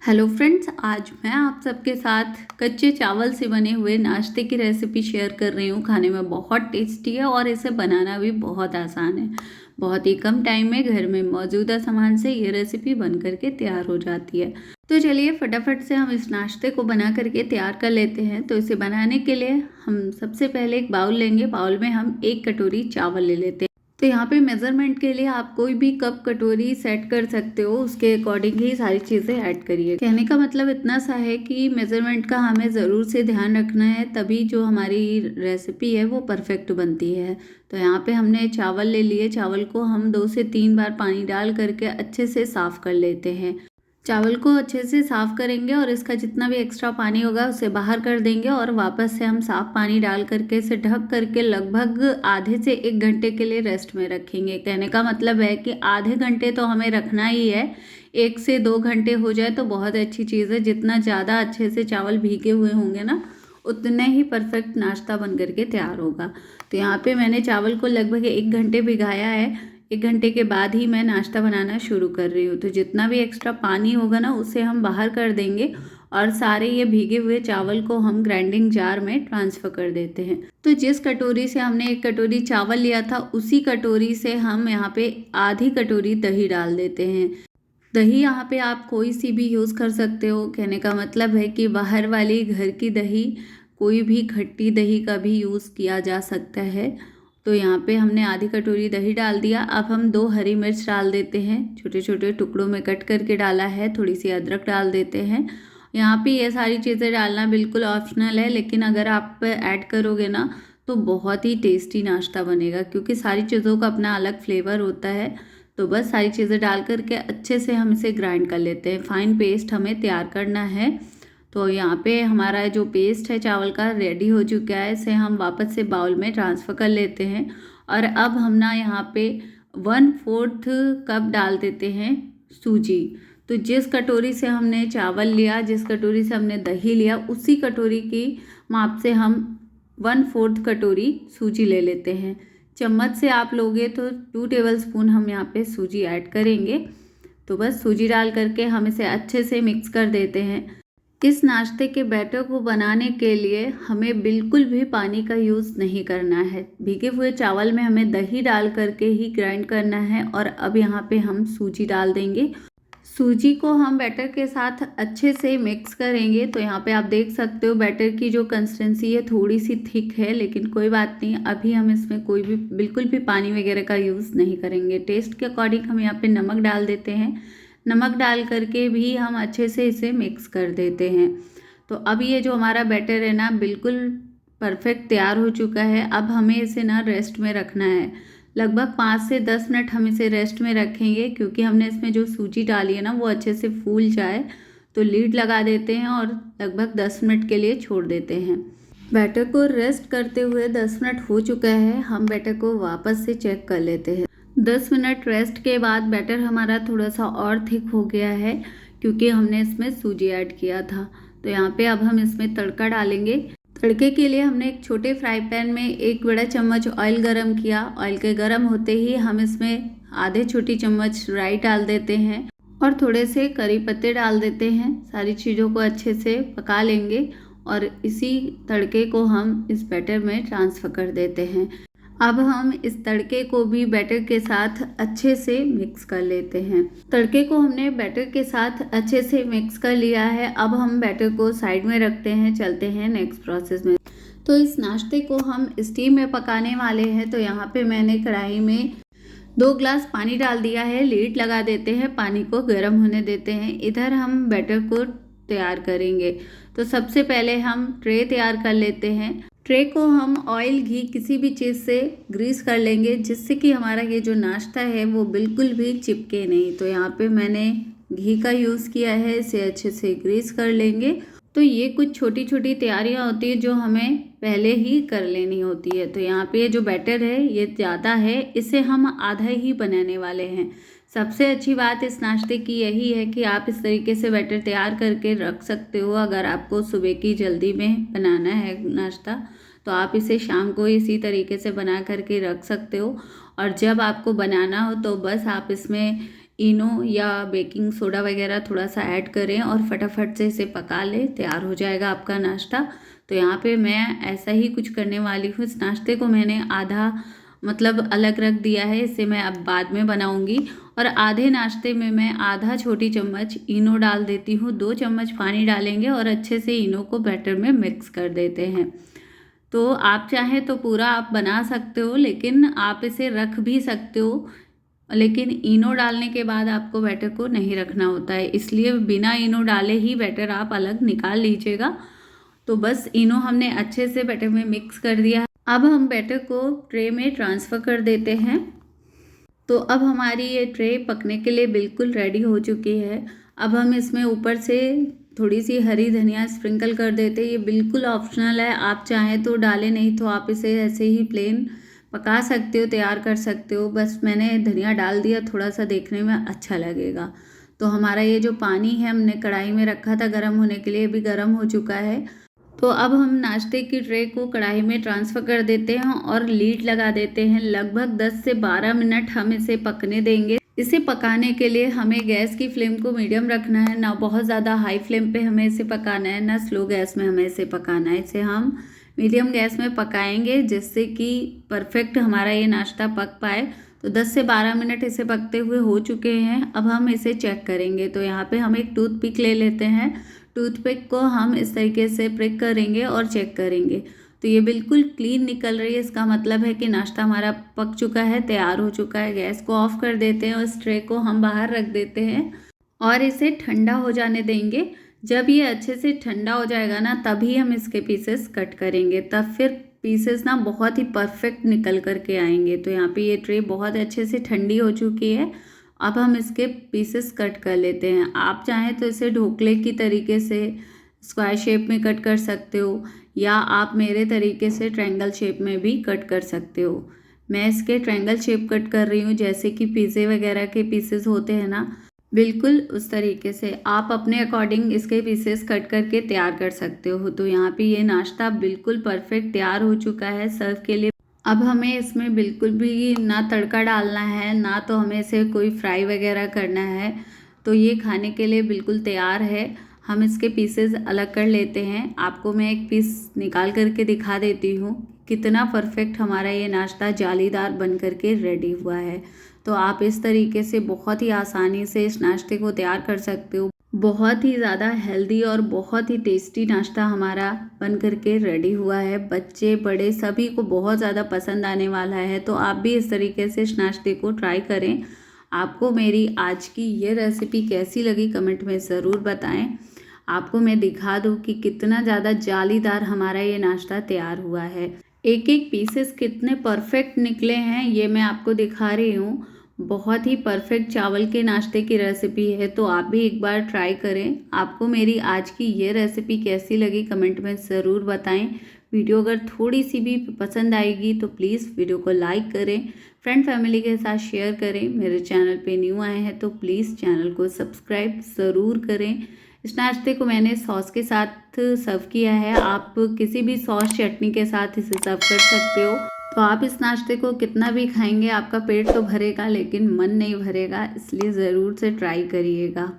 Hello friends, आज मैं आप सबके साथ कच्चे चावल से बने हुए नाश्ते की रेसिपी शेयर कर रही हूँ। खाने में बहुत टेस्टी है और इसे बनाना भी बहुत आसान है। बहुत ही कम टाइम में घर में मौजूदा सामान से ये रेसिपी बन करके तैयार हो जाती है। तो चलिए फटाफट से हम इस नाश्ते को बना करके तैयार कर लेते हैं। तो इसे बनाने के लिए हम सबसे पहले एक बाउल लेंगे। बाउल में हम 1 कटोरी चावल ले लेते हैं। तो यहाँ पे मेज़रमेंट के लिए आप कोई भी कप कटोरी सेट कर सकते हो, उसके अकॉर्डिंग ही सारी चीज़ें ऐड करिए। कहने का मतलब इतना सा है कि मेज़रमेंट का हमें ज़रूर से ध्यान रखना है, तभी जो हमारी रेसिपी है वो परफेक्ट बनती है। तो यहाँ पे हमने चावल ले लिए। चावल को हम 2 से 3 बार पानी डाल करके अच्छे से साफ़ कर लेते हैं। चावल को अच्छे से साफ़ करेंगे और इसका जितना भी एक्स्ट्रा पानी होगा उसे बाहर कर देंगे और वापस से हम साफ़ पानी डाल करके इसे ढक करके लगभग आधे से 1 घंटे के लिए रेस्ट में रखेंगे। कहने का मतलब है कि आधे घंटे तो हमें रखना ही है। 1 से 2 घंटे हो जाए तो बहुत अच्छी चीज़ है। जितना ज़्यादा अच्छे से चावल भीगे हुए होंगे ना, उतने ही परफेक्ट नाश्ता बन करके तैयार होगा। तो यहाँ पे मैंने चावल को लगभग 1 घंटे भिगाया है। 1 घंटे के बाद ही मैं नाश्ता बनाना शुरू कर रही हूँ। तो जितना भी एक्स्ट्रा पानी होगा ना, उसे हम बाहर कर देंगे और सारे ये भीगे हुए चावल को हम ग्राइंडिंग जार में ट्रांसफ़र कर देते हैं। तो जिस कटोरी से हमने 1 कटोरी चावल लिया था, उसी कटोरी से हम यहाँ पे आधी कटोरी दही डाल देते हैं। दही यहाँ पे आप कोई सी भी यूज़ कर सकते हो। कहने का मतलब है कि बाहर वाली घर की दही, कोई भी खट्टी दही का भी यूज़ किया जा सकता है। तो यहाँ पे हमने आधी कटोरी दही डाल दिया। अब हम 2 हरी मिर्च डाल देते हैं, छोटे छोटे टुकड़ों में कट करके डाला है। थोड़ी सी अदरक डाल देते हैं। यहाँ पे ये सारी चीज़ें डालना बिल्कुल ऑप्शनल है, लेकिन अगर आप ऐड करोगे ना तो बहुत ही टेस्टी नाश्ता बनेगा, क्योंकि सारी चीज़ों का अपना अलग फ्लेवर होता है। तो बस सारी चीज़ें डाल करके अच्छे से हम इसे ग्राइंड कर लेते हैं। फाइन पेस्ट हमें तैयार करना है। तो यहाँ पे हमारा जो पेस्ट है चावल का रेडी हो चुका है। इसे हम वापस से बाउल में ट्रांसफ़र कर लेते हैं। और अब हम ना यहाँ पे 1/4 कप डाल देते हैं सूजी। तो जिस कटोरी से हमने चावल लिया, जिस कटोरी से हमने दही लिया, उसी कटोरी की माप से हम 1/4 कटोरी सूजी ले लेते हैं। चम्मच से आप लोगे तो 2 टेबलस्पून हम यहाँ पे सूजी ऐड करेंगे। तो बस सूजी डाल करके हम इसे अच्छे से मिक्स कर देते हैं। इस नाश्ते के बैटर को बनाने के लिए हमें बिल्कुल भी पानी का यूज़ नहीं करना है। भीगे हुए चावल में हमें दही डाल करके ही ग्राइंड करना है। और अब यहाँ पे हम सूजी डाल देंगे। सूजी को हम बैटर के साथ अच्छे से मिक्स करेंगे। तो यहाँ पे आप देख सकते हो बैटर की जो कंसिस्टेंसी है थोड़ी सी थिक है, लेकिन कोई बात नहीं। अभी हम इसमें कोई भी बिल्कुल भी पानी वगैरह का यूज़ नहीं करेंगे। टेस्ट के अकॉर्डिंग हम यहाँ पे नमक डाल देते हैं। नमक डाल करके भी हम अच्छे से इसे मिक्स कर देते हैं। तो अब ये जो हमारा बैटर है ना, बिल्कुल परफेक्ट तैयार हो चुका है। अब हमें इसे ना रेस्ट में रखना है। लगभग 5 से 10 मिनट हम इसे रेस्ट में रखेंगे, क्योंकि हमने इसमें जो सूजी डाली है ना वो अच्छे से फूल जाए। तो लीड लगा देते हैं और लगभग 10 मिनट के लिए छोड़ देते हैं। बैटर को रेस्ट करते हुए 10 मिनट हो चुका है। हम बैटर को वापस से चेक कर लेते हैं। 10 मिनट रेस्ट के बाद बैटर हमारा थोड़ा सा और थिक हो गया है, क्योंकि हमने इसमें सूजी ऐड किया था। तो यहाँ पे अब हम इसमें तड़का डालेंगे। तड़के के लिए हमने एक छोटे फ्राई पैन में 1 बड़ा चम्मच ऑयल गरम किया। ऑयल के गरम होते ही हम इसमें आधे छोटी चम्मच राई डाल देते हैं और थोड़े से करी पत्ते डाल देते हैं। सारी चीज़ों को अच्छे से पका लेंगे और इसी तड़के को हम इस बैटर में ट्रांसफ़र कर देते हैं। अब हम इस तड़के को भी बैटर के साथ अच्छे से मिक्स कर लेते हैं। तड़के को हमने बैटर के साथ अच्छे से मिक्स कर लिया है। अब हम बैटर को साइड में रखते हैं, चलते हैं नेक्स्ट प्रोसेस में। तो इस नाश्ते को हम स्टीम में पकाने वाले हैं। तो यहाँ पे मैंने कढ़ाई में 2 ग्लास पानी डाल दिया है। लीड लगा देते हैं, पानी को गर्म होने देते हैं। इधर हम बैटर को तैयार करेंगे। तो सबसे पहले हम ट्रे तैयार कर लेते हैं। ट्रे को हम ऑयल, घी किसी भी चीज़ से ग्रीस कर लेंगे, जिससे कि हमारा ये जो नाश्ता है वो बिल्कुल भी चिपके नहीं। तो यहाँ पे मैंने घी का यूज़ किया है। इसे अच्छे से ग्रीस कर लेंगे। तो ये कुछ छोटी छोटी तैयारियाँ होती है जो हमें पहले ही कर लेनी होती है। तो यहाँ पे जो बैटर है ये ज़्यादा है, इसे हम आधा ही बनाने वाले हैं। सबसे अच्छी बात इस नाश्ते की यही है कि आप इस तरीके से बैटर तैयार करके रख सकते हो। अगर आपको सुबह की जल्दी में बनाना है नाश्ता, तो आप इसे शाम को इसी तरीके से बना करके रख सकते हो। और जब आपको बनाना हो तो बस आप इसमें इनो या बेकिंग सोडा वगैरह थोड़ा सा ऐड करें और फटाफट से इसे पका लें, तैयार हो जाएगा आपका नाश्ता। तो यहाँ पे मैं ऐसा ही कुछ करने वाली हूँ। इस नाश्ते को मैंने आधा मतलब अलग रख दिया है, इसे मैं अब बाद में बनाऊंगी। और आधे नाश्ते में मैं आधा छोटी चम्मच इनो डाल देती हूँ, 2 चम्मच पानी डालेंगे और अच्छे से इनो को बैटर में मिक्स कर देते हैं। तो आप चाहें तो पूरा आप बना सकते हो, लेकिन आप इसे रख भी सकते हो, लेकिन इनो डालने के बाद आपको बैटर को नहीं रखना होता है, इसलिए बिना इनो डाले ही बैटर आप अलग निकाल लीजिएगा। तो बस इनो हमने अच्छे से बैटर में मिक्स कर दिया है। अब हम बैटर को ट्रे में ट्रांसफ़र कर देते हैं। तो अब हमारी ये ट्रे पकने के लिए बिल्कुल रेडी हो चुकी है। अब हम इसमें ऊपर से थोड़ी सी हरी धनिया स्प्रिंकल कर देते हैं। ये बिल्कुल ऑप्शनल है, आप चाहें तो डालें, नहीं तो आप इसे ऐसे ही प्लेन पका सकते हो, तैयार कर सकते हो। बस मैंने धनिया डाल दिया, थोड़ा सा देखने में अच्छा लगेगा। तो हमारा ये जो पानी है हमने कढ़ाई में रखा था गर्म होने के लिए, अभी गर्म हो चुका है। तो अब हम नाश्ते की ट्रे को कढ़ाई में ट्रांसफ़र कर देते हैं और लीड लगा देते हैं। लगभग 10 से 12 मिनट हम इसे पकने देंगे। इसे पकाने के लिए हमें गैस की फ्लेम को मीडियम रखना है, ना बहुत ज़्यादा हाई फ्लेम पे हमें इसे पकाना है, ना स्लो गैस में हमें इसे पकाना है। इसे हम मीडियम गैस में पकाएंगे जिससे कि परफेक्ट हमारा ये नाश्ता पक पाए। तो 10 से 12 मिनट इसे पकते हुए हो चुके हैं। अब हम इसे चेक करेंगे। तो यहाँ पे हम एक टूथपिक ले लेते हैं। टूथपिक को हम इस तरीके से प्रिक करेंगे और चेक करेंगे। तो ये बिल्कुल क्लीन निकल रही है, इसका मतलब है कि नाश्ता हमारा पक चुका है, तैयार हो चुका है। गैस को ऑफ कर देते हैं और इस ट्रे को हम बाहर रख देते हैं और इसे ठंडा हो जाने देंगे। जब ये अच्छे से ठंडा हो जाएगा ना, तभी हम इसके पीसेस कट करेंगे, तब फिर पीसेस ना बहुत ही परफेक्ट निकल करके आएंगे। तो यहाँ पे ये ट्रे बहुत अच्छे से ठंडी हो चुकी है। अब हम इसके पीसेस कट कर लेते हैं। आप चाहें तो इसे ढोकले की तरीके से स्क्वायर शेप में कट कर सकते हो, या आप मेरे तरीके से ट्रायंगल शेप में भी कट कर सकते हो। मैं इसके ट्रायंगल शेप कट कर रही हूँ, जैसे कि पिज़्ज़े वगैरह के पीसेस होते हैं ना, बिल्कुल उस तरीके से आप अपने अकॉर्डिंग इसके पीसेस कट करके तैयार कर सकते हो। तो यहाँ पे ये नाश्ता बिल्कुल परफेक्ट तैयार हो चुका है सर्व के लिए। अब हमें इसमें बिल्कुल भी ना तड़का डालना है, ना तो हमें इसे कोई फ्राई वगैरह करना है। तो ये खाने के लिए बिल्कुल तैयार है। हम इसके पीसेस अलग कर लेते हैं। आपको मैं एक पीस निकाल करके दिखा देती हूँ कितना परफेक्ट हमारा ये नाश्ता जालीदार बन करके रेडी हुआ है। तो आप इस तरीके से बहुत ही आसानी से इस नाश्ते को तैयार कर सकते हो। बहुत ही ज़्यादा हेल्दी और बहुत ही टेस्टी नाश्ता हमारा बन करके रेडी हुआ है। बच्चे बड़े सभी को बहुत ज़्यादा पसंद आने वाला है। तो आप भी इस तरीके से इस नाश्ते को ट्राई करें। आपको मेरी आज की ये रेसिपी कैसी लगी कमेंट में ज़रूर बताएं। आपको मैं दिखा दूँ कि कितना ज़्यादा जालीदार हमारा ये नाश्ता तैयार हुआ है। एक एक पीसेस कितने परफेक्ट निकले हैं ये मैं आपको दिखा रही हूँ। बहुत ही परफेक्ट चावल के नाश्ते की रेसिपी है, तो आप भी एक बार ट्राई करें। आपको मेरी आज की ये रेसिपी कैसी लगी कमेंट में ज़रूर बताएं। वीडियो अगर थोड़ी सी भी पसंद आएगी तो प्लीज़ वीडियो को लाइक करें, फ्रेंड फैमिली के साथ शेयर करें। मेरे चैनल पे न्यू आए हैं तो प्लीज़ चैनल को सब्सक्राइब ज़रूर करें। इस नाश्ते को मैंने सॉस के साथ सर्व किया है। आप किसी भी सॉस चटनी के साथ इसे सर्व कर सकते हो। तो आप इस नाश्ते को कितना भी खाएंगे आपका पेट तो भरेगा, लेकिन मन नहीं भरेगा, इसलिए ज़रूर से ट्राई करिएगा।